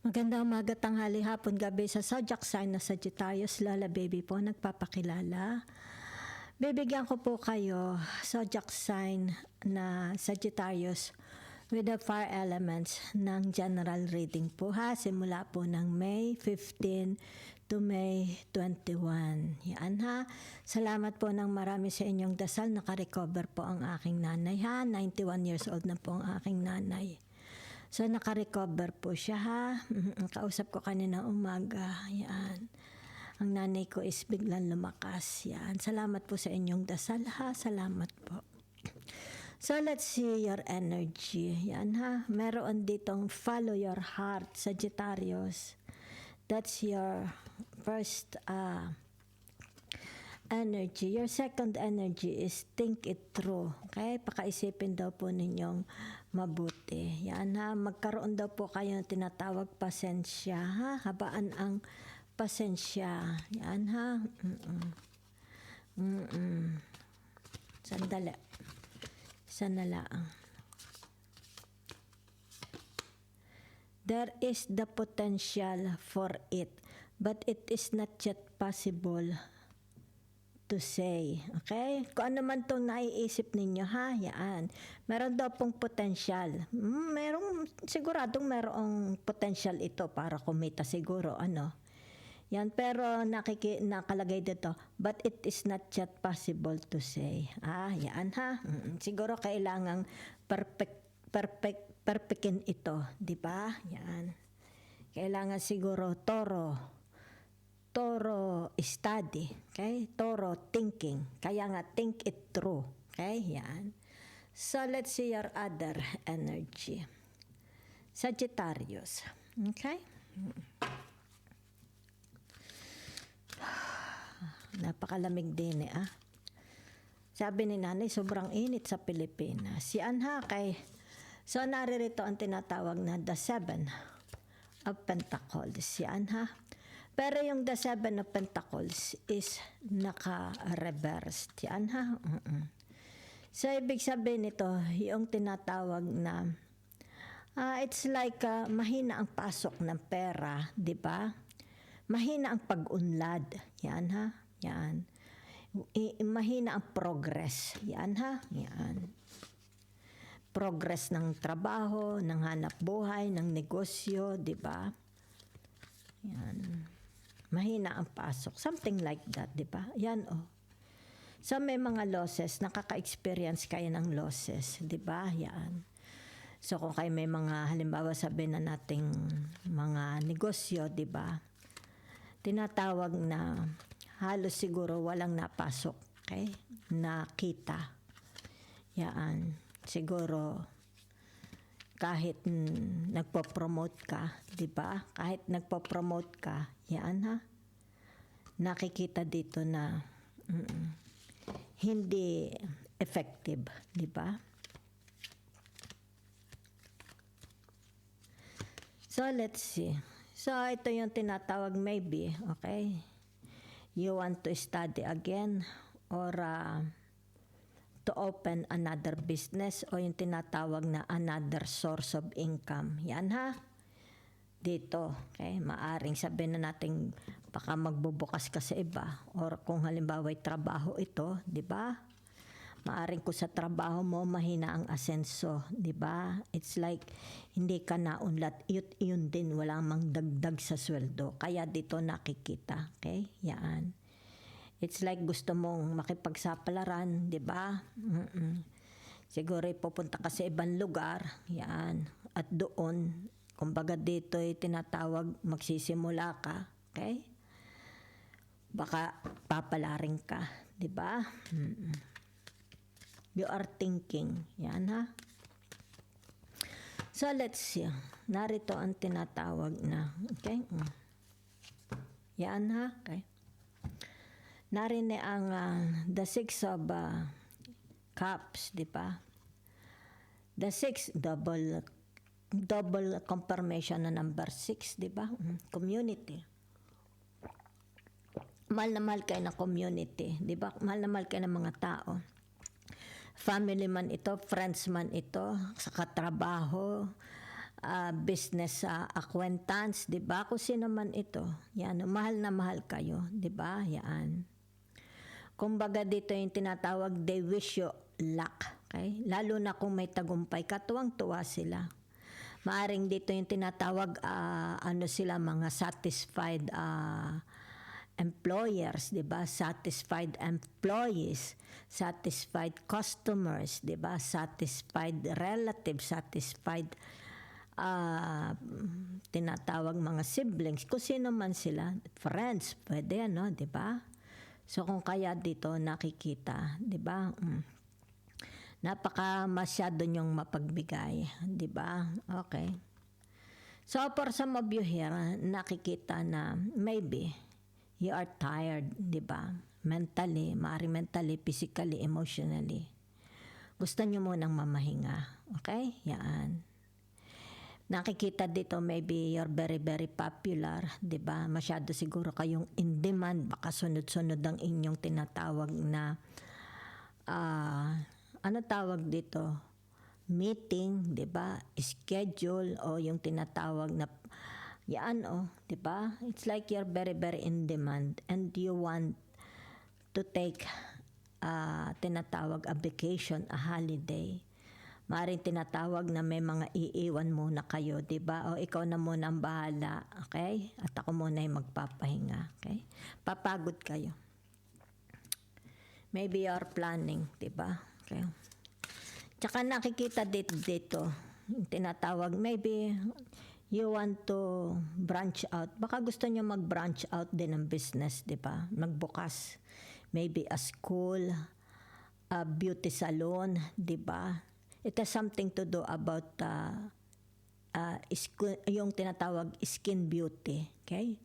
Magandang umaga, tanghali, hapon, gabi sa zodiac sign na Sagittarius. Lola Baby po nagpapakilala. Bibigyan ko po kayo zodiac sign na Sagittarius with the fire elements ng general reading po ha. Simula po ng May 15 to May 21. Yan ha. Salamat po ng marami sa inyong dasal. Nakarecover po ang aking nanay ha. 91 years old na po ang aking nanay. So, nakarecover po siya ha. Kausap ko kanina umaga. Yan. Ang nanay ko is biglang lumakas. Yan. Salamat po sa inyong dasal ha. Salamat po. So, let's see your energy. Yan ha. Meron ditong follow your heart, Sagittarius. That's your first energy. Your second energy is think it through. Okay? Pakaisipin daw po ninyong mabuti. Yan ha. Magkaroon daw po kayo ng tinatawag pasensya ha. Habaan ang pasensya. Yan ha. Sandali. Isa na lang. There is the potential for it, but it is not yet possible to say. Okay? Kung ano man itong naiisip ninyo, ha? Yan. Meron daw pong potential. Siguradong merong potential ito para kumita siguro. Ano? Yan. Pero nakalagay dito, but it is not yet possible to say. Yan ha. Siguro kailangang perfectin ito. Di ba? Yan. Kailangan siguro Toro study, okay? Toro thinking. Kaya nga think it through, okay? Yan. So let's see your other energy. Sagittarius, okay? Napakalamig din Sabi ni nanay, sobrang init sa Pilipinas. Yan ha, so naririto ang tinatawag na the Seven of Pentacles. Yan ha. Pero yung the Seven of Pentacles is naka-reversed. Yan ha. So, ibig sabihin nito, yung tinatawag na it's like mahina ang pasok ng pera, di ba? Mahina ang pag-unlad. Yan ha. Yan. Mahina ang progress. Yan ha. Yan. Progress ng trabaho, ng hanap buhay, ng negosyo, di ba? Yan. Mahina ang pasok. Something like that, di ba? Yan, So, may mga losses. Nakaka-experience kayo ng losses, di ba? Yan. So, kung kayo may mga, halimbawa sabihin na nating mga negosyo, di ba? Tinatawag na halos siguro walang napasok, okay? Nakita. Yan. Siguro, kahit nagpo-promote ka, di ba? Kahit nagpo-promote ka, yan ha. Nakikita dito na hindi effective, di ba? So, let's see. So, ito yung tinatawag maybe, okay? You want to study again or to open another business o yung tinatawag na another source of income. Yan ha. Dito, okay? Maaring sabihin na natin baka magbubukas ka sa iba or kung halimbawa ay trabaho ito, di ba? Maaring kung sa trabaho mo mahina ang asenso, di ba? It's like hindi ka naunlat. Yun din, wala mang dagdag sa sweldo. Kaya dito nakikita, okay? Yan. It's like gusto mong makipagsapalaran, di ba? Siguro pupunta ka sa ibang lugar, yan. At doon, kumbaga dito ay tinatawag, magsisimula ka, okay? Baka papalaring ka, di ba? You are thinking, yan ha. So let's see. Narito ang tinatawag na, okay? Yan ha, okay? Narinig ang the Six of Cups, di ba? The Six, double confirmation na number 6, di ba? Community. Mahal na mahal kayo ng community, di ba? Mahal na mahal kayo ng mga tao. Family man ito, friends man ito, sa katrabaho, business acquaintance, 'di ba? Kung sino man ito. Yan, mahal na mahal kayo, 'di ba? Yan. Kumbaga dito yung tinatawag, they wish you luck. Okay? Lalo na kung may tagumpay ka, tuwang-tuwa sila. Maaring dito yung tinatawag, ano sila, mga satisfied employers, 'di ba? Satisfied employees, satisfied customers, 'di ba? Satisfied relatives, satisfied tinatawag mga siblings, kung sino man sila, friends, pwede ano, 'di ba? So kung kaya dito nakikita, 'di ba? Napaka masyado nyong mapagbigay, 'di ba? Okay. So for some of you here, nakikita na maybe you are tired, 'di ba? Mentally, mentally, physically, emotionally. Gusto nyo munang mamahinga. Okay? Yan. Nakikita dito, maybe you're very, very popular, 'di ba? Masyado siguro kayong in demand, baka sunod-sunod ang inyong tinatawag na ano tawag dito? Meeting, 'di ba? Schedule o yung tinatawag na yan 'di ba? It's like you're very, very in demand and you want to take tinatawag a vacation, a holiday. Maaaring tinatawag na may mga iiwan muna kayo, 'di ba? O ikaw na muna ang bahala, okay? At ako muna ay magpapahinga, okay? Papagod kayo. Maybe you're planning, 'di ba? Okay. Tsaka nakikita dito, tinatawag, maybe you want to branch out. Baka gusto niyo mag-branch out din ng business, 'di ba? Magbukas. Maybe a school, a beauty salon, 'di ba? It has something to do about yung tinatawag skin beauty, okay?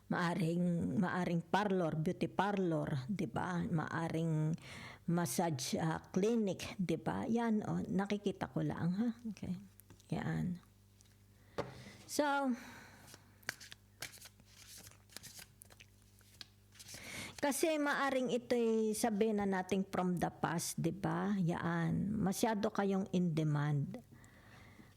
Maaring parlor, beauty parlor, 'di ba? Maaring massage clinic, 'di ba? Yan nakikita ko lang, ha. Okay. Yan. So kasi maaring ito'y sabihin na nating from the past, 'di ba? Yan. Masyado kayong in demand.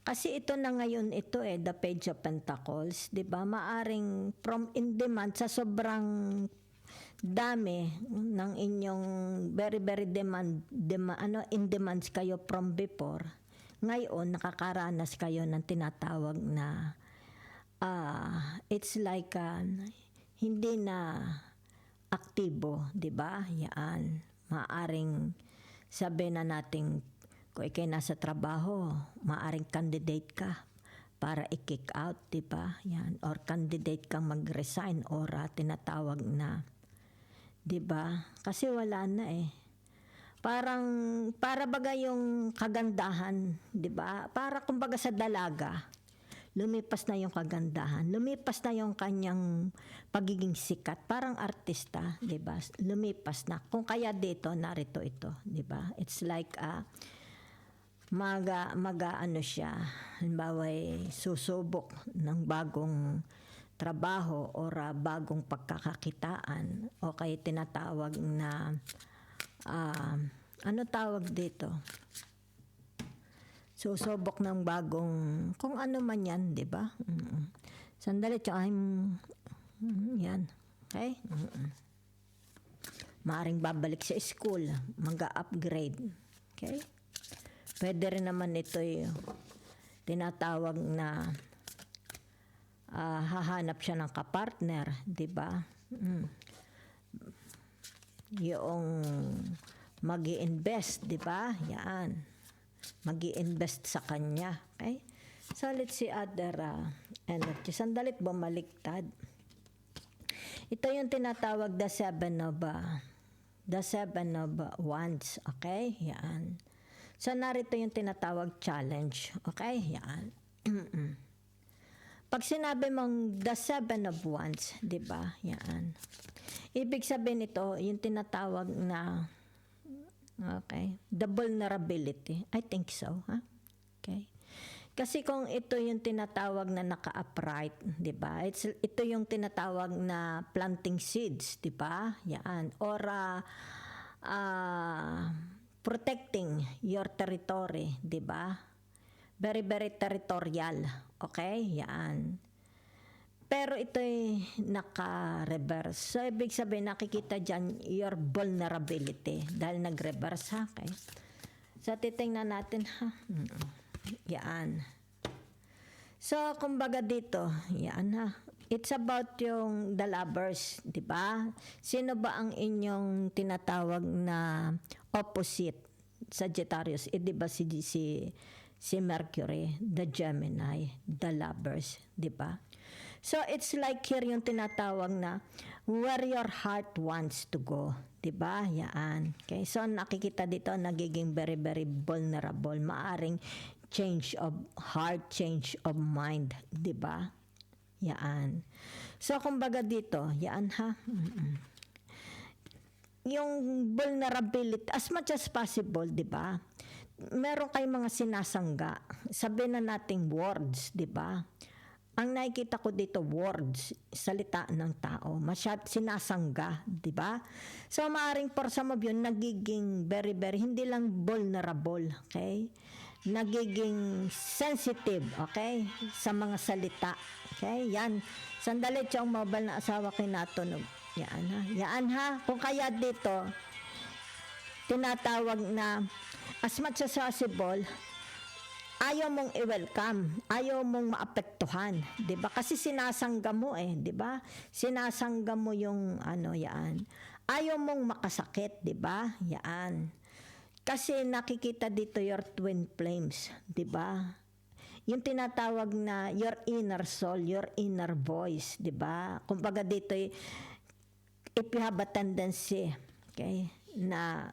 Kasi ito na ngayon the Page of Pentacles, 'di ba? Maaring from in demand sa sobrang dami ng inyong very, very in demands kayo from before. Ngayon nakakaranas kayo ng tinatawag na it's like hindi na aktibo, 'di ba? Yan. Maaring sabihin na natin kung ikay nasa trabaho, maaring candidate ka para i-kick out, 'di ba? Yan. Or candidate kang mag-resign or tinatawag na, 'di ba? Kasi wala na para baga yung kagandahan, 'di ba? Para kumbaga sa dalaga, lumipas na yung kagandahan, lumipas na yung kanyang pagiging sikat, parang artista, 'di ba? Lumipas na. Kung kaya dito narito ito, 'di ba? It's like ano siya, halimbawa susubok ng bagong trabaho or bagong pagkakakitaan o kaya tinatawag na ano tawag dito? Susubok ng bagong, kung ano man yan, di ba? Sandali, tsaka yan. Okay? Maaring babalik sa school, mag-upgrade. Okay? Pwede rin naman ito tinatawag na hahanap siya ng kapartner, di ba? Yung mag-i-invest, di ba? Yan. Mag-i-invest sa kanya. Okay? So, let's see other energy. Sandalit bumaliktad. Ito yung tinatawag the seven of wands. Okay? Yan. So, narito yung tinatawag challenge. Okay? Yan. Pag sinabi mong the seven of wands, di ba? Yan. Ibig sabihin ito, yung tinatawag na okay. The vulnerability. I think so. Huh? Okay. Kasi kung ito yung tinatawag na naka-upright, di ba? Ito yung tinatawag na planting seeds, di ba? Yan. Or protecting your territory, di ba? Very, very territorial. Okay? Yan. Pero ito'y naka-reverse. So, ibig sabihin, nakikita dyan your vulnerability dahil nag-reverse, ha? Okay? So, titingnan natin, ha? Yan. So, kumbaga dito, yan, ha? It's about yung the lovers, di ba? Sino ba ang inyong tinatawag na opposite Sagittarius? Di ba si Mercury, the Gemini, the lovers, di ba? So it's like here yung tinatawag na where your heart wants to go, di ba? Yan. Okay, so nakikita dito nagiging very very vulnerable, maaring change of heart, change of mind, di ba? Yan. So kumbaga dito, yan ha. Yung vulnerability as much as possible, di ba? Meron kayong mga sinasangga. Sabihin na nating words, di ba? Ang nakikita ko dito, words, salita ng tao, sinasangga, di ba? So, maaring for some of you, nagiging very, very, hindi lang vulnerable, okay? Nagiging sensitive, okay? Sa mga salita, okay? Yan. Sandali, yung mobile na asawa kinatunog. Yan ha. Yan ha. Kung kaya dito, tinatawag na, as much as possible, ayaw mong i-welcome, ayaw mong maapektuhan, 'di ba? Kasi sinasangga mo di ba? Sinasangga mo yung yan. Ayaw mong makasakit, 'di ba? Yan. Kasi nakikita dito your twin flames, 'di ba? Yung tinatawag na your inner soul, your inner voice, 'di ba? Kumbaga dito if you have a tendency, okay, na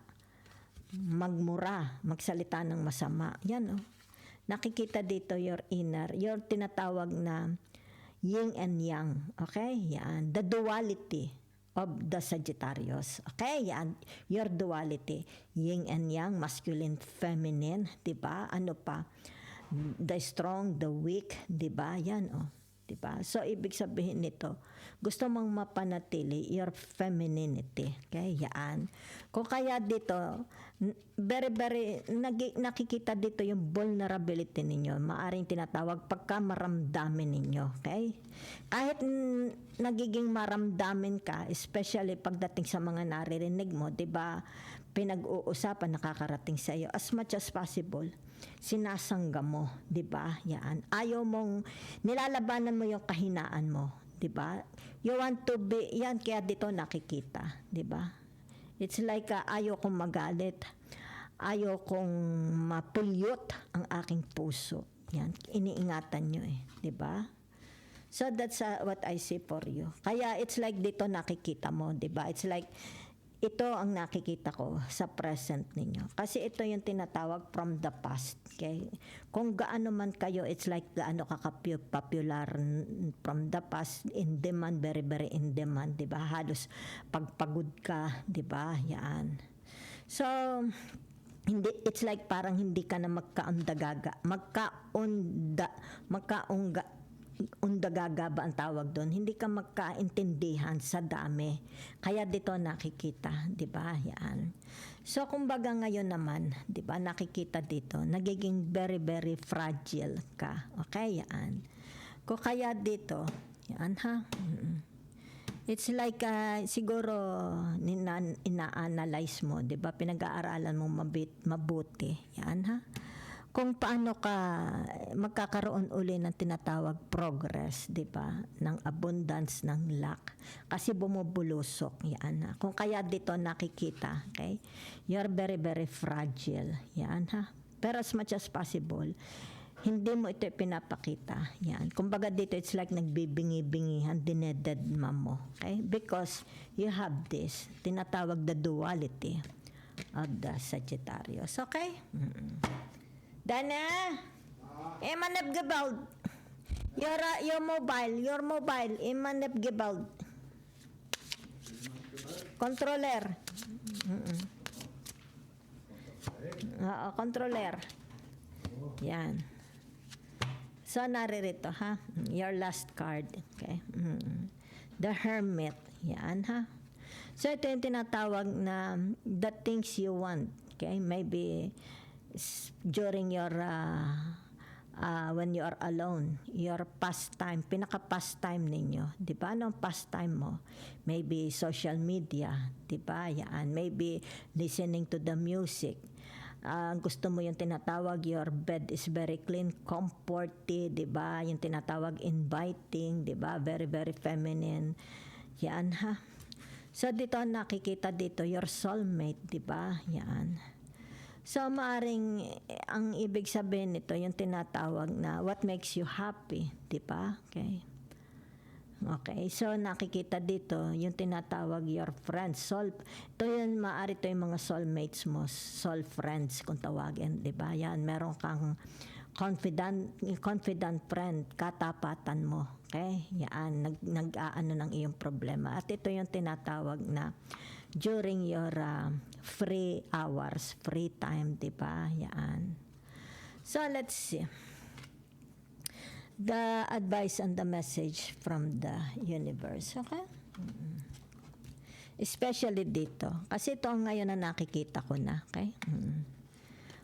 magmura, magsalita ng masama. Yan nakikita dito your inner, your tinatawag na yin and yang. Okay? Yan. The duality of the Sagittarius. Okay? Yan. Your duality. Yin and yang, masculine, feminine. Diba? Ano pa? The strong, the weak. Diba? Yan diba? So, ibig sabihin nito, gusto mong mapanatili your femininity. Okay? Yan. Kung kaya dito, very, very, nakikita dito yung vulnerability ninyo. Maaring tinatawag pagka maramdamin ninyo. Okay? Kahit nagiging maramdamin ka, especially pagdating sa mga naririnig mo, diba, pinag-uusapan, nakakarating sa iyo, as much as possible, sinasangga mo, diba? Yan. Ayaw mong, nilalabanan mo yung kahinaan mo, diba? You want to be, yan, kaya dito nakikita, diba? It's like, ayaw kong magalit, ayaw kong mapulyot ang aking puso. Yan, iniingatan nyo diba? So that's what I see for you. Kaya it's like dito nakikita mo, diba? It's like, ito ang nakikita ko sa present ninyo. Kasi ito yung tinatawag from the past. Okay? Kung gaano man kayo, it's like gaano ka-popular from the past, in demand, very, very in demand. Diba? Halos pagpagod ka, diba? Yan. So, it's like parang hindi ka na undagaga ba ang tawag doon? Hindi ka magkaintindihan sa dami. Kaya dito nakikita, 'di ba? Yan. So kumbaga ngayon naman, 'di ba, nakikita dito, nagiging very very fragile ka. Okay, yan. Kung kaya dito, yan ha. It's like siguro ina-analyze mo, 'di ba? Pinag-aaralan mo mabuti. Yan ha. Kung paano ka magkakaroon uli ng tinatawag progress, di ba? Ng abundance, ng luck. Kasi bumubulusok, yan ha. Kung kaya dito nakikita, okay? You're very, very fragile, yan ha. Pero as much as possible, hindi mo ito pinapakita, yan. Kumbaga dito, it's like nagbibingi-bingihan, dinededma mo, okay? Because you have this, tinatawag the duality of the Sagittarius, okay? Dana, emanep gebald. Your mobile, emanep gebald. Controller. Controller. Yan. So, naririto, ha? Your last card. Okay. The Hermit. Yan, ha? So, ito yung tinatawag na the things you want. Okay? Maybe during your when you are alone, your pastime, pinaka-pastime ninyo, di ba? Anong pastime mo? Maybe social media, di ba? Yan. Maybe listening to the music. Gusto mo yung tinatawag, your bed is very clean, comforty, di ba? Yung tinatawag inviting, di ba? Very, very feminine. Yan ha. So dito nakikita dito, your soulmate, di ba? Yan. So, maaring ang ibig sabihin nito, yung tinatawag na what makes you happy, di ba? Okay. Okay, so nakikita dito, yung tinatawag your friends, soul. Ito yun, maaari ito yung mga soulmates mo, soul friends kung tawagin, di ba? Yan, meron kang confident friend, katapatan mo. Okay? Yan, nag-aano ng iyong problema. At ito yung tinatawag na during your free hours, free time, di ba? Yan. So, let's see. The advice and the message from the universe. Okay? Especially dito. Kasi ito ngayon na nakikita ko na. Okay?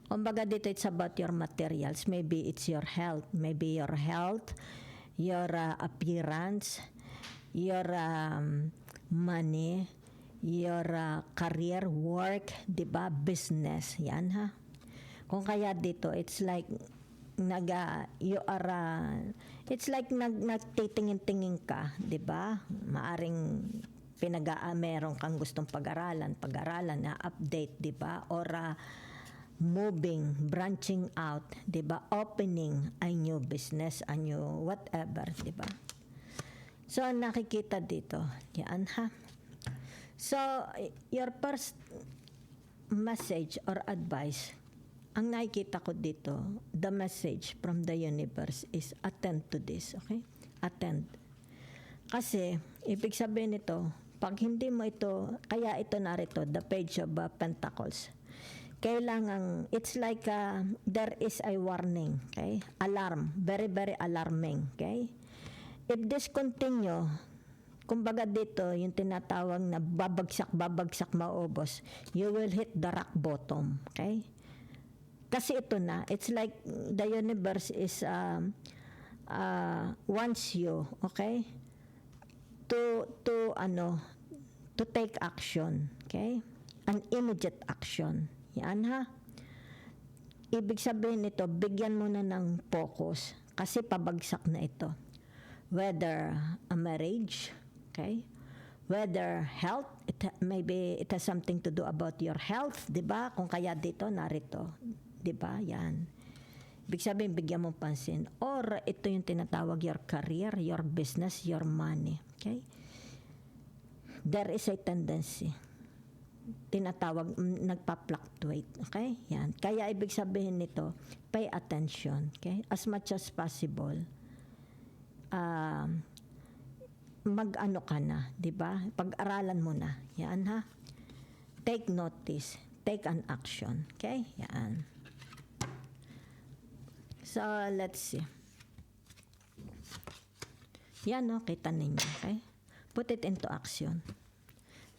Kumbaga dito, it's about your materials. Maybe it's your health. Maybe your health, your appearance, your money, your career, work, di ba? Business. Yan ha. Kung kaya dito, it's like it's like nagtitingin-tingin ka, di ba? Maaring meron kang gustong pag-aralan na update, di ba? Or moving, branching out, di ba? Opening a new business, a new whatever, di ba? So, nakikita dito, yan ha. So, your first message or advice, ang nakikita ko dito, the message from the universe is attend to this, okay? Attend. Kasi, ibig sabihin nito, pag hindi mo ito, kaya ito narito, the page of Pentacles, kailangan, it's like there is a warning, okay? Alarm, very, very alarming, okay? If this continue, kumbaga dito, yung tinatawag na babagsak, maubos, you will hit the rock bottom, okay? Kasi ito na, it's like the universe is wants you, okay, to take action, okay, an immediate action. Yan ha. Ibig sabihin nito, bigyan mo na ng focus kasi pabagsak na ito. Whether a marriage, okay, whether health, maybe it has something to do about your health, di ba? Kung kaya dito, narito. Di ba? Yan. Ibig sabihin, bigyan mo pansin. Or ito yung tinatawag your career, your business, your money. Okay? There is a tendency. Tinatawag, nagpa-fluctuate. Okay? Yan. Kaya ibig sabihin nito, pay attention. Okay? As much as possible. Mag-ano ka na. Di ba? Pag-aralan mo na. Yan ha. Take notice. Take an action. Okay? Yan. So, let's see. Yan, no? Kita ninyo, okay? Put it into action.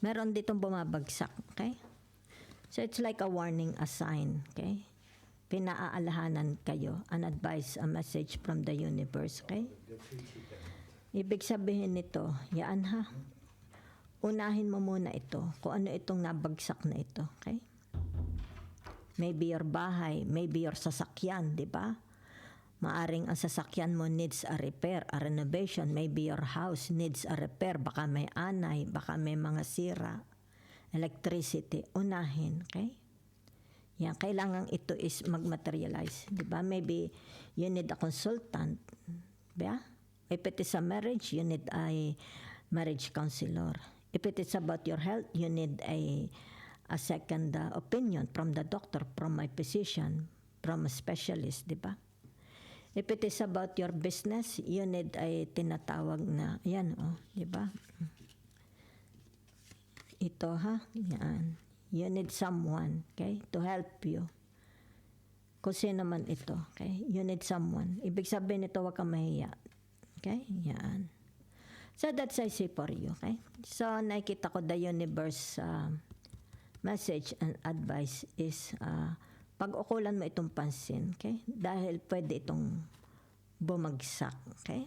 Meron ditong bumabagsak, okay? So, it's like a warning, a sign, okay? Pinaaalahanan kayo. An advice, a message from the universe, okay? Ibig sabihin nito, yan ha. Unahin mo muna ito. Kung ano itong nabagsak na ito, okay? Maybe your bahay, maybe your sasakyan, di ba? Maaring ang sasakyan mo needs a repair, a renovation. Maybe your house needs a repair. Baka may anay, baka may mga sira. Electricity, unahin, okay? Yan, kailangan ito is mag-materialize, di ba? Maybe you need a consultant, di ba? If it is a marriage, you need a marriage counselor. If it is about your health, you need a second opinion from the doctor, from a physician, from a specialist, di ba? If it is about your business, you need a tinatawag na, yan, di ba? Ito, ha? Yan. You need someone, okay, to help you. Kung sino man ito, okay? You need someone. Ibig sabihin ito, huwag kang mahiya. Okay? Yan. So, that's I say for you, okay? So, nakikita ko the universe message and advice is pag-ukulan mo itong pansin, okay? Dahil pwede itong bumagsak, okay?